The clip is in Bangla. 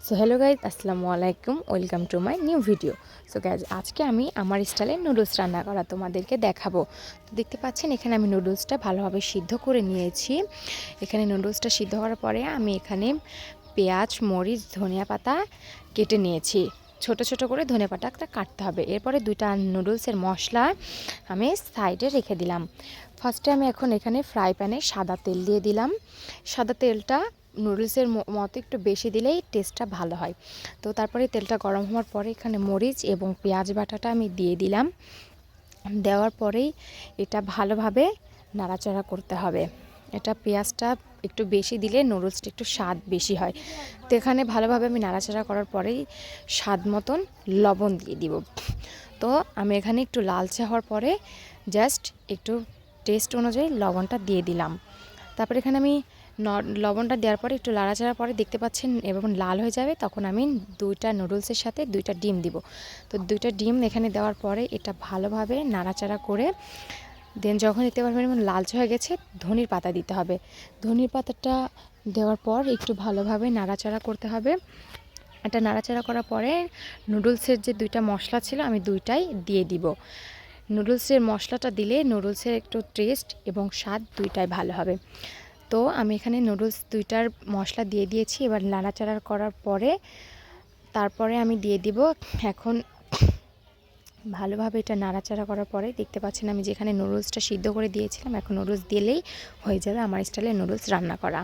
সো হ্যালো গাইজ, আসসালামু আলাইকুম, welcome to my new video. So guys, আজকে আমি আমার স্টাইলে নুডলস রান্না করা তোমাদেরকে দেখাবো। তো দেখতে পাচ্ছেন এখানে আমি নুডলসটা ভালোভাবে সিদ্ধ করে নিয়েছি। এখানে নুডলসটা সিদ্ধ করার পরে আমি এখানে পেঁয়াজ, মরিচ, ধনিয়া পাতা কেটে নিয়েছি। ছোট ছোট করে ধনিয়া পাতাটা কাটতে হবে। এরপরে দুইটা নুডলসের মশলা আমি সাইডে রেখে দিলাম। ফার্স্টে আমি এখন এখানে ফ্রাই প্যানে সাদা তেল দিয়ে দিলাম। সাদা তেলটা নুডলসের মতো একটু বেশি দিলেই টেস্টটা ভালো হয়। তো তারপরে তেলটা গরম হওয়ার পরে এখানে মরিচ এবং পেঁয়াজ বাটাটা আমি দিয়ে দিলাম। দেওয়ার পরেই এটা ভালোভাবে নাড়াচাড়া করতে হবে। এটা পেঁয়াজটা একটু বেশি দিলে নুডলসটা একটু স্বাদ বেশি হয়। তো এখানে ভালোভাবে আমি নাড়াচাড়া করার পরেই স্বাদ মতন লবণ দিয়ে দিব। তো আমি এখানে একটু লালচে হওয়ার পরে জাস্ট একটু টেস্ট অনুযায়ী লবণটা দিয়ে দিলাম। তারপরে এখানে আমি লবণটা দেওয়ার পরে একটু নাড়াচাড়ার পরে দেখতে পাচ্ছেন এবং লাল হয়ে যাবে, তখন আমি দুইটা নুডলসের সাথে দুইটা ডিম দিব। তো দুইটা ডিম এখানে দেওয়ার পরে এটা ভালোভাবে নাড়াচাড়া করে দেন যখন দেখতে পারবেন এবং লালচে হয়ে গেছে, ধনির পাতা দিতে হবে। ধনির পাতাটা দেওয়ার পর একটু ভালোভাবে নাড়াচাড়া করতে হবে। এটা নাড়াচাড়া করার পরে নুডলসের যে দুইটা মশলা ছিল আমি দুইটাই দিয়ে দিব। নুডলসের মশলাটা দিলে নুডলসের একটু টেস্ট এবং স্বাদ দুইটাই ভালো হবে। তো আমি এখানে নুডলস দুইটার মশলা দিয়ে দিয়েছি। এবার নাড়াচাড়া করার পরে তারপরে আমি দিয়ে দিব এখন ভালোভাবে এটা নাড়াচাড়া করার পরে দেখতে পাচ্ছেন আমি যেখানে নুডলসটা সিদ্ধ করে দিয়েছিলাম, এখন নুডলস দিলেই হয়ে যাবে আমার স্টাইলে নুডলস রান্না করা।